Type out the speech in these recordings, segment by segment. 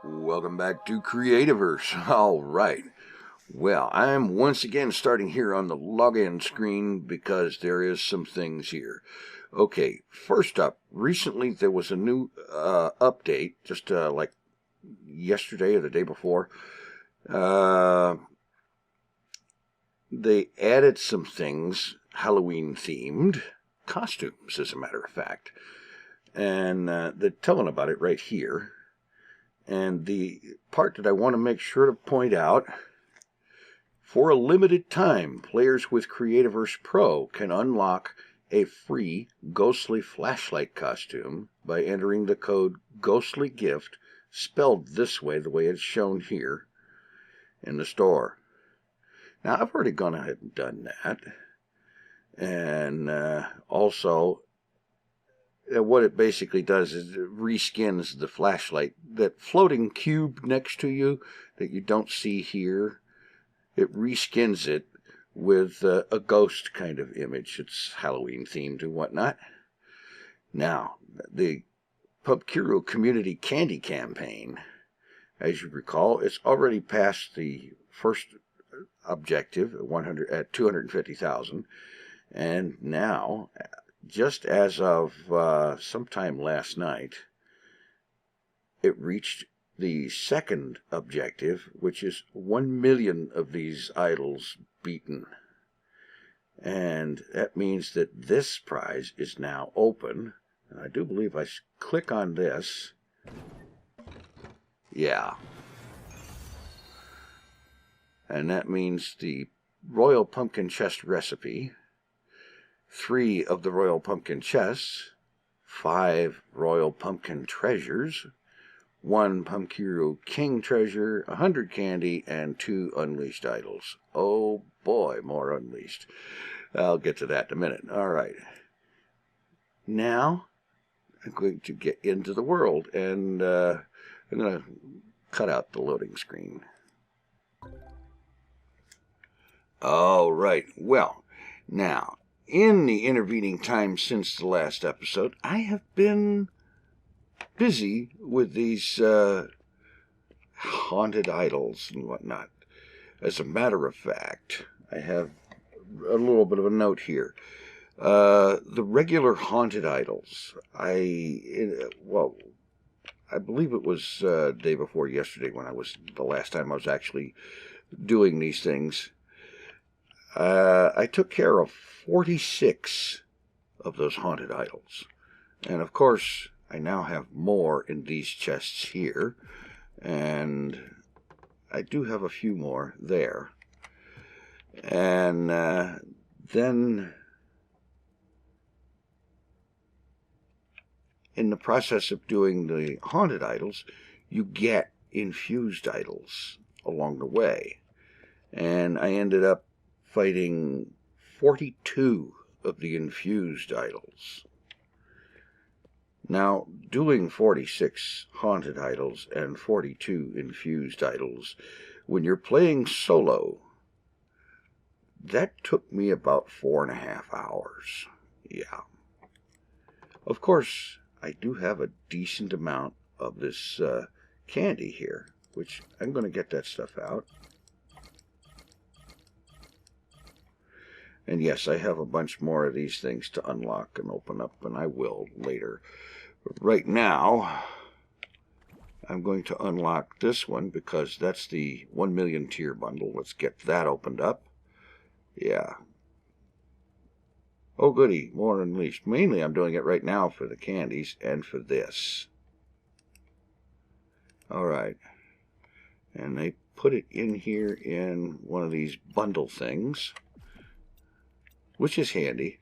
Welcome back to Creativerse. All right. Well, I'm once again starting here on the login screen because there is some things here. Okay, first up, recently there was a new update, just like yesterday or the day before. They added some things, Halloween themed, costumes as a matter of fact. And they're telling about it right here. And the part that I want to make sure to point out, for a limited time, players with Creativerse Pro can unlock a free Ghostly Flashlight costume by entering the code Ghostly Gift, spelled this way, the way it's shown here, in the store. Now, I've already gone ahead and done that. And also, what it basically does is it reskins the flashlight. That floating cube next to you that you don't see here, it reskins it with a ghost kind of image. It's Halloween themed and whatnot. Now, the Pumpkiru Community Candy Campaign, as you recall, it's already passed the first objective at 250,000, and now, just as of sometime last night, it reached the second objective, which is 1 million of these idols beaten. And that means that this prize is now open. And I do believe I click on this. Yeah. And that means the Royal Pumpkin Chest recipe, 3 of the Royal Pumpkin chests, 5 Royal Pumpkin treasures, 1 Pumpkiru King treasure, 100 candy, and 2 unleashed idols. Oh boy, more unleashed. I'll get to that in a minute. All right. Now, I'm going to get into the world, and I'm going to cut out the loading screen. All right. Well, now, in the intervening time since the last episode, I have been busy with these haunted idols and whatnot. As a matter of fact, I have a little bit of a note here. The regular haunted idols, I believe it was day before yesterday when the last time I was actually doing these things. I took care of 46 of those haunted idols. And of course, I now have more in these chests here. And I do have a few more there. And then, in the process of doing the haunted idols, you get infused idols along the way. And I ended up fighting 42 of the infused idols. Now, doing 46 haunted idols and 42 infused idols, when you're playing solo, that took me about 4.5 hours. Yeah. Of course, I do have a decent amount of this candy here, which I'm going to get that stuff out. And yes, I have a bunch more of these things to unlock and open up, and I will later. But right now, I'm going to unlock this one because that's the 1 million tier bundle. Let's get that opened up. Yeah. Oh, goody, more unleashed. Mainly I'm doing it right now for the candies and for this. All right. And they put it in here in one of these bundle things, which is handy.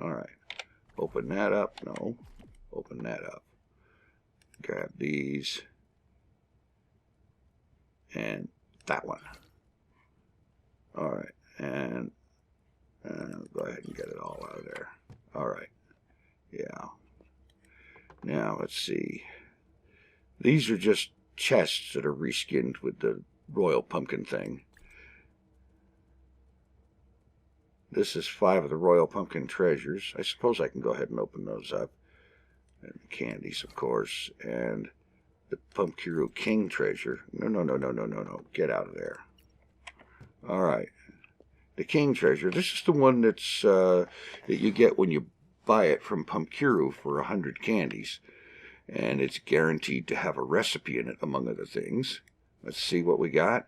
All right. Open that up. No. Open that up. Grab these. And that one. All right. And go ahead and get it all out of there. All right. Yeah. Now, let's see. These are just chests that are reskinned with the Royal Pumpkin thing. This is 5 of the Royal Pumpkin treasures. I suppose I can go ahead and open those up. And the candies, of course, and the Pumpkiru King treasure. No. Get out of there. All right. The King treasure. This is the one that's that you get when you buy it from Pumpkiru for 100 candies. And it's guaranteed to have a recipe in it, among other things. Let's see what we got.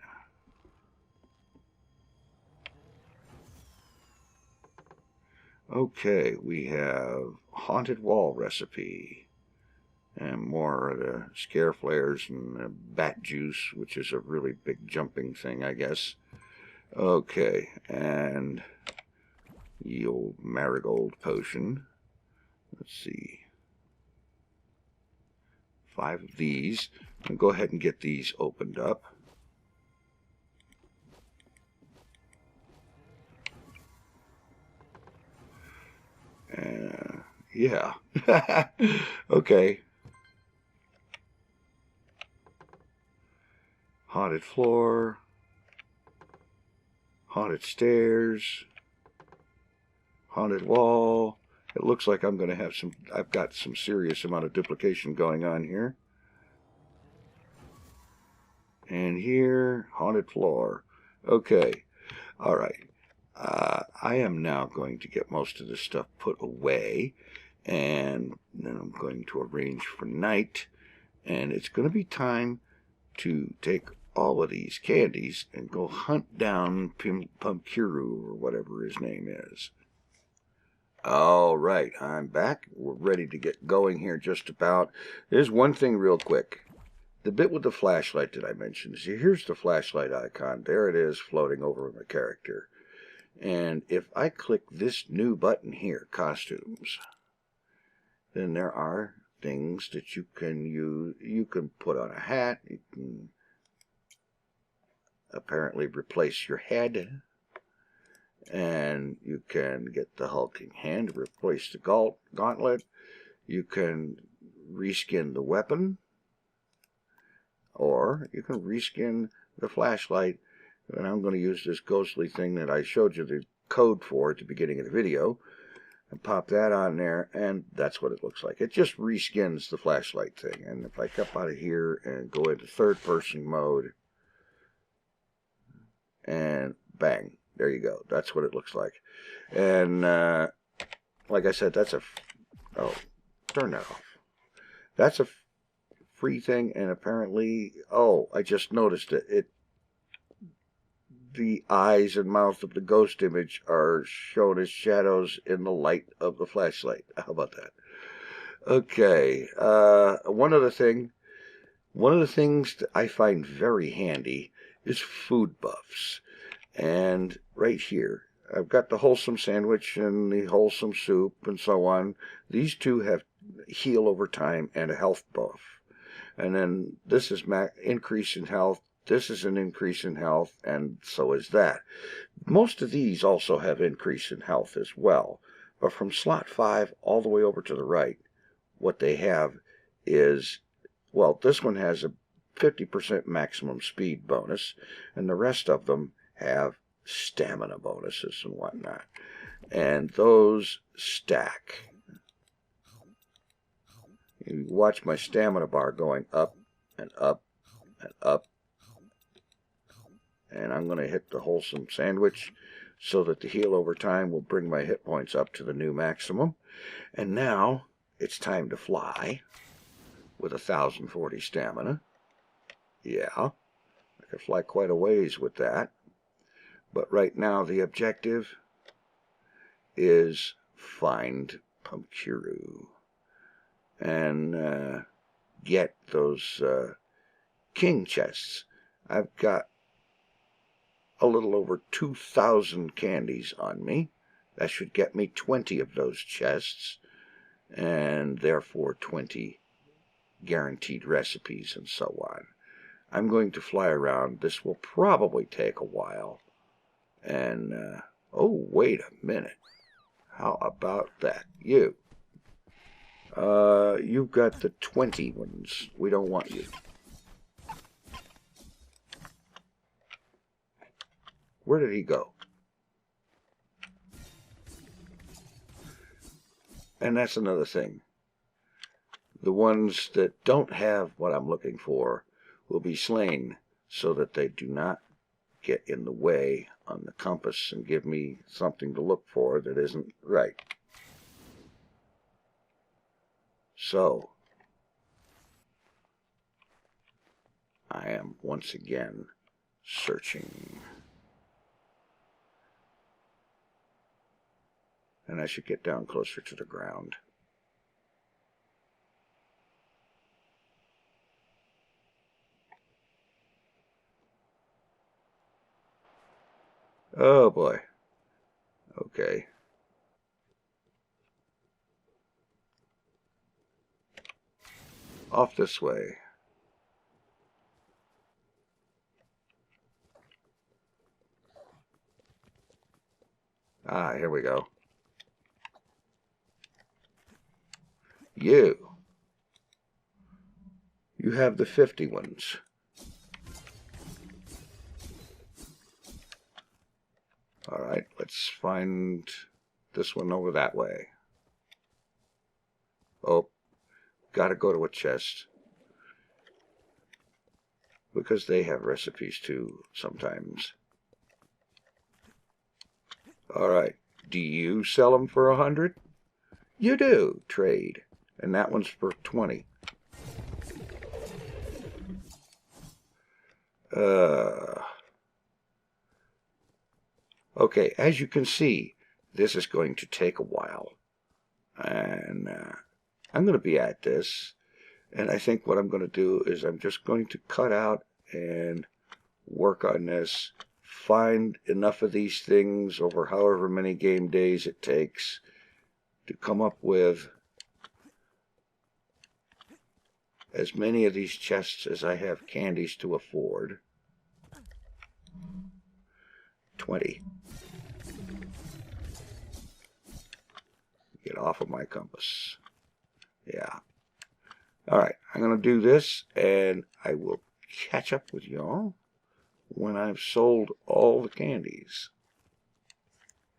Okay, we have Haunted Wall recipe. And more of the scare flares and the bat juice, which is a really big jumping thing, I guess. Okay, and the old marigold potion. Let's see. 5 of these. I'll go ahead and get these opened up. Yeah. Okay. Haunted floor. Haunted stairs. Haunted wall. It looks like I'm going to have I've got some serious amount of duplication going on here. And here, haunted floor. Okay. All right. I am now going to get most of this stuff put away. And then I'm going to arrange for night. And it's going to be time to take all of these candies and go hunt down Pumpkiru, or whatever his name is. All right, I'm back. We're ready to get going here just about. There's one thing real quick. The bit with the flashlight that I mentioned. See, here's the flashlight icon. There it is floating over my character. And if I click this new button here, costumes, then there are things that you can use. You can put on a hat. You can apparently replace your head. And you can get the hulking hand, replace the gauntlet. You can reskin the weapon. Or you can reskin the flashlight. And I'm going to use this ghostly thing that I showed you the code for at the beginning of the video. And pop that on there, and that's what it looks like. It just reskins the flashlight thing. And if I come out of here and go into third-person mode, and bang, there you go. That's what it looks like. And like I said, that's oh, turn that off. That's a free thing, and apparently, oh, I just noticed it. The eyes and mouth of the ghost image are shown as shadows in the light of the flashlight. How about that? Okay. One other thing. One of the things that I find very handy is food buffs. And right here, I've got the wholesome sandwich and the wholesome soup and so on. These two have heal over time and a health buff. And then this is increase in health. This is an increase in health, and so is that. Most of these also have increase in health as well. But from slot 5 all the way over to the right, what they have is, well, this one has a 50% maximum speed bonus, and the rest of them have stamina bonuses and whatnot. And those stack. You watch my stamina bar going up and up and up. And I'm going to hit the wholesome sandwich so that the heal over time will bring my hit points up to the new maximum. And now it's time to fly with 1,040 stamina. Yeah, I can fly quite a ways with that. But right now the objective is find Pumpkiru and get those king chests. I've got a little over 2,000 candies on me. That should get me 20 of those chests, and therefore 20 guaranteed recipes and so on. I'm going to fly around. This will probably take a while. And, oh, wait a minute. How about that? You've got the 20 ones. We don't want you. Where did he go? And that's another thing. the ones that don't have what I'm looking for will be slain so that they do not get in the way on the compass and give me something to look for that isn't right. So, I am once again searching. And I should get down closer to the ground. Oh boy. Okay. Off this way. Ah, here we go. You have the 50 ones. All right, let's find this one over that way. Oh, gotta go to a chest. Because they have recipes too, sometimes. All right, do you sell them for 100? You do, trade. And that one's for 20. Okay, as you can see, this is going to take a while. And I'm going to be at this. And I think what I'm going to do is I'm just going to cut out and work on this. Find enough of these things over however many game days it takes to come up with as many of these chests as I have candies to afford. 20. Get off of my compass. Yeah. Alright, I'm going to do this, and I will catch up with y'all when I've sold all the candies.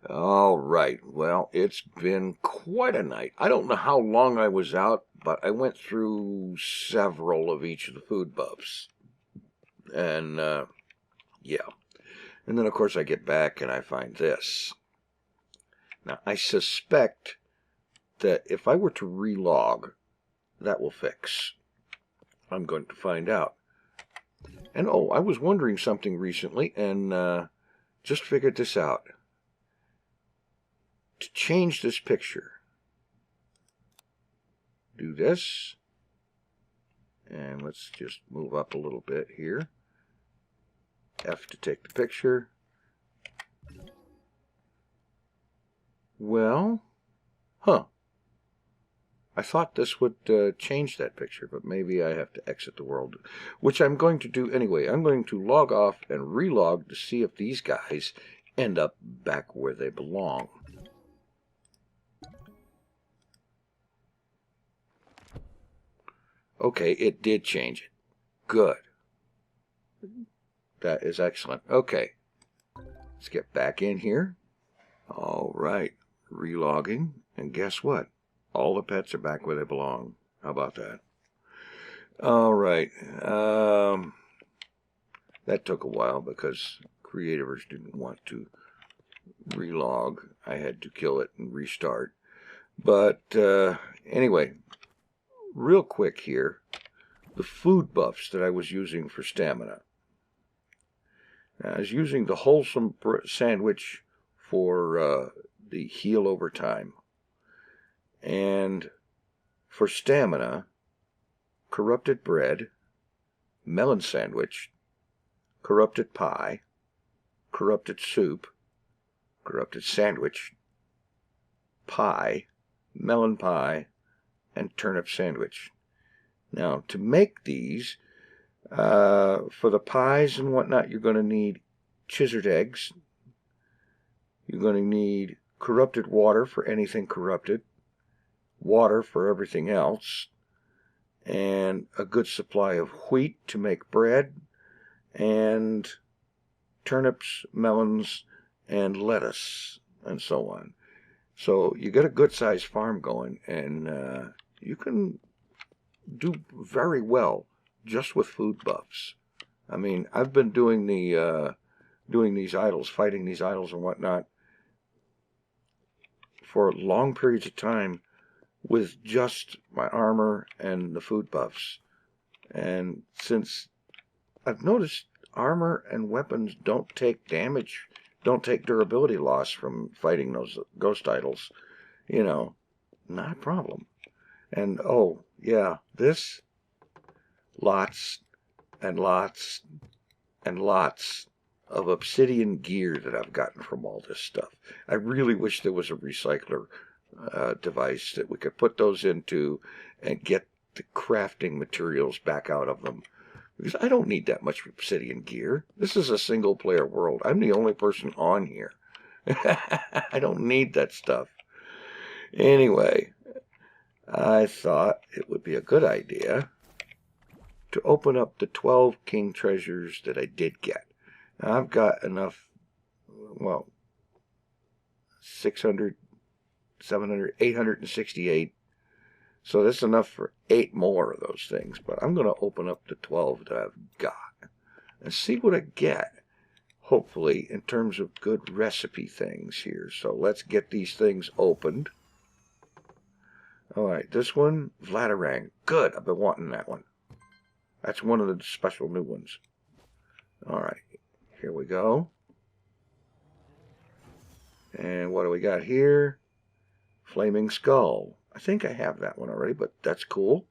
Alright, well, it's been quite a night. I don't know how long I was out, but I went through several of each of the food buffs. And, yeah. And then, of course, I get back and I find this. Now, I suspect that if I were to relog, that will fix. I'm going to find out. And, oh, I was wondering something recently and just figured this out. To change this picture, do this. And let's just move up a little bit here. F to take the picture. Well, I thought this would change that picture, but maybe I have to exit the world, which I'm going to do anyway. I'm going to log off and relog to see if these guys end up back where they belong. Okay, it did change it. Good. That is excellent. Okay, let's get back in here. All right, relogging, and guess what? All the pets are back where they belong. How about that? All right. That took a while because Creativerse didn't want to relog. I had to kill it and restart. But anyway, real quick here, the food buffs that I was using for stamina. Now, I was using the wholesome sandwich for the heal over time. And for stamina, corrupted bread, melon sandwich, corrupted pie, corrupted soup, corrupted sandwich, pie, melon pie, and turnip sandwich. Now, to make these, for the pies and whatnot, you're going to need chisered eggs. You're going to need corrupted water for anything corrupted, water for everything else, and a good supply of wheat to make bread, and turnips, melons, and lettuce, and so on. So you get a good-sized farm going, and you can do very well just with food buffs. I mean, I've been doing these idols, fighting these idols and whatnot for long periods of time with just my armor and the food buffs. And since I've noticed armor and weapons don't take damage, don't take durability loss from fighting those ghost idols, you know, not a problem. And oh, yeah, this, lots and lots and lots of obsidian gear that I've gotten from all this stuff. I really wish there was a recycler device that we could put those into and get the crafting materials back out of them. Because I don't need that much obsidian gear. This is a single player world. I'm the only person on here. I don't need that stuff. Anyway, I thought it would be a good idea to open up the 12 king treasures that I did get. Now, I've got enough, well, 600, 700, 868. So that's enough for 8 more of those things. But I'm going to open up the 12 that I've got and see what I get, hopefully, in terms of good recipe things here. So let's get these things opened. All right, this one, Vladarang. Good, I've been wanting that one. That's one of the special new ones. All right, here we go. And what do we got here? Flaming Skull. I think I have that one already, but that's cool.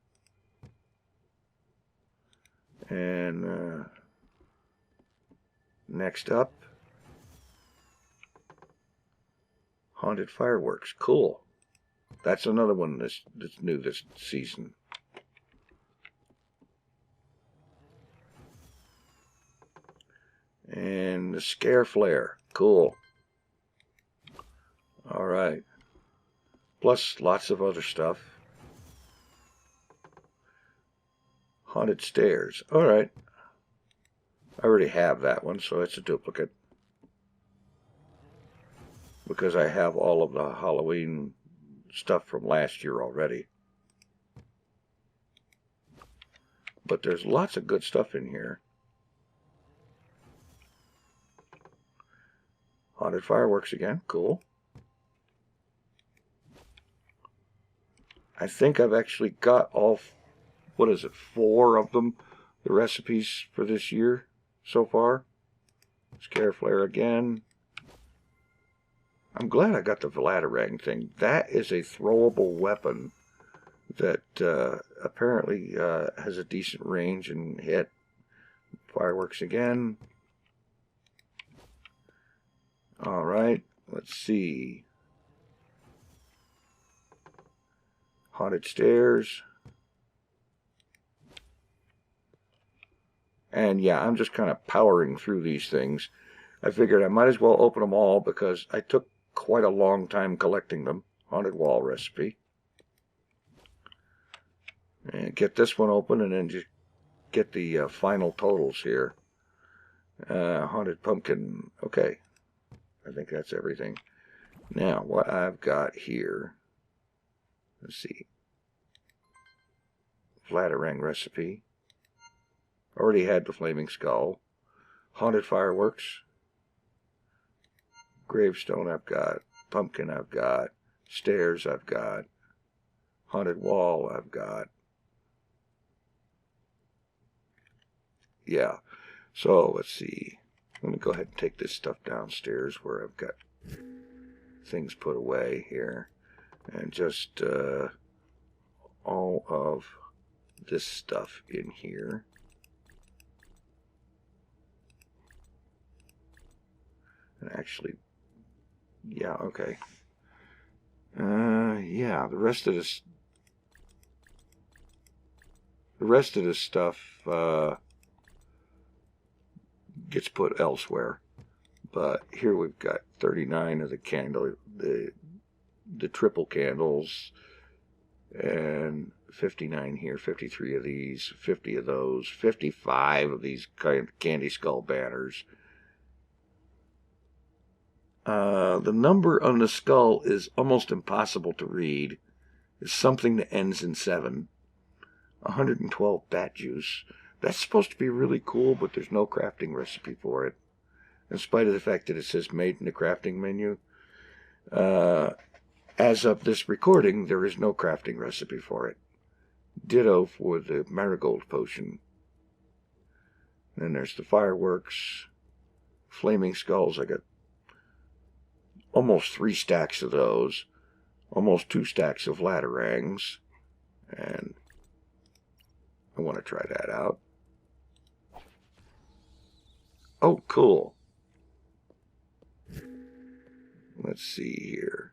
And next up, Haunted Fireworks. Cool. That's another one that's new this season. And the Scare Flare. Cool. All right. Plus lots of other stuff. Haunted Stairs. All right. I already have that one, so it's a duplicate. Because I have all of the Halloween stuff from last year already. But there's lots of good stuff in here. Haunted Fireworks again. Cool. I think I've actually got all, what is it, 4 of them, the recipes for this year so far. Scare Flare again. I'm glad I got the Vladarang thing. That is a throwable weapon that apparently has a decent range and hit. Fireworks again. All right, let's see. Haunted Stairs. And yeah, I'm just kind of powering through these things. I figured I might as well open them all because I took quite a long time collecting them. Haunted Wall recipe. And get this one open and then just get the final totals here. Haunted Pumpkin. Okay. I think that's everything. Now, what I've got here. Let's see. Vladarang recipe. Already had the Flaming Skull. Haunted Fireworks. Gravestone I've got. Pumpkin I've got. Stairs I've got. Haunted Wall I've got. Yeah. So, let's see. Let me go ahead and take this stuff downstairs where I've got things put away here. And just all of this stuff in here. And actually, yeah, okay. Yeah, the rest of this stuff gets put elsewhere. But here we've got 39 of the candle, the triple candles, and 59 here, 53 of these, 50 of those, 55 of these candy skull banners. The number on the skull is almost impossible to read. It's something that ends in 7. 112 bat juice. That's supposed to be really cool, but there's no crafting recipe for it. In spite of the fact that it says made in the crafting menu. As of this recording, there is no crafting recipe for it. Ditto for the marigold potion. Then there's the fireworks. Flaming skulls. I got almost 3 stacks of those. Almost 2 stacks of ladderangs. And I want to try that out. Oh, cool. Let's see here.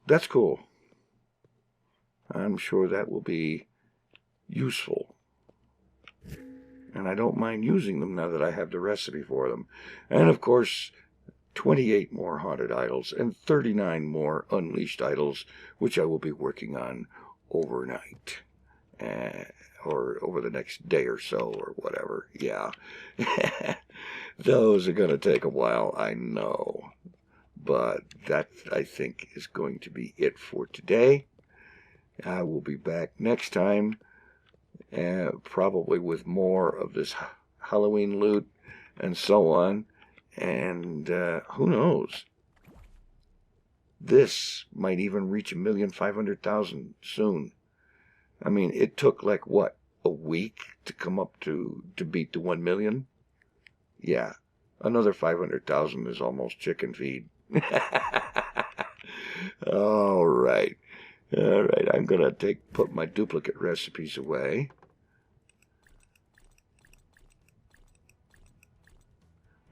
That's cool. I'm sure that will be useful. And I don't mind using them now that I have the recipe for them. And of course, 28 more haunted idols and 39 more unleashed idols, which I will be working on overnight. Or over the next day or so, or whatever. Yeah. Those are going to take a while, I know. But that, I think, is going to be it for today. I will be back next time, probably with more of this Halloween loot and so on. And who knows? This might even reach 1,500,000 soon. I mean, it took like, what, a week to come up to beat the 1 million? Yeah, another 500,000 is almost chicken feed. All right. I'm gonna put my duplicate recipes away.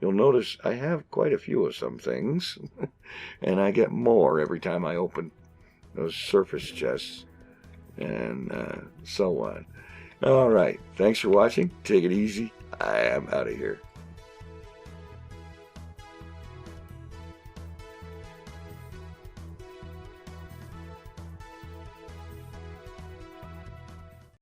You'll notice I have quite a few of some things, and I get more every time I open those surface chests, and so on. All right. Thanks for watching. Take it easy. I am out of here.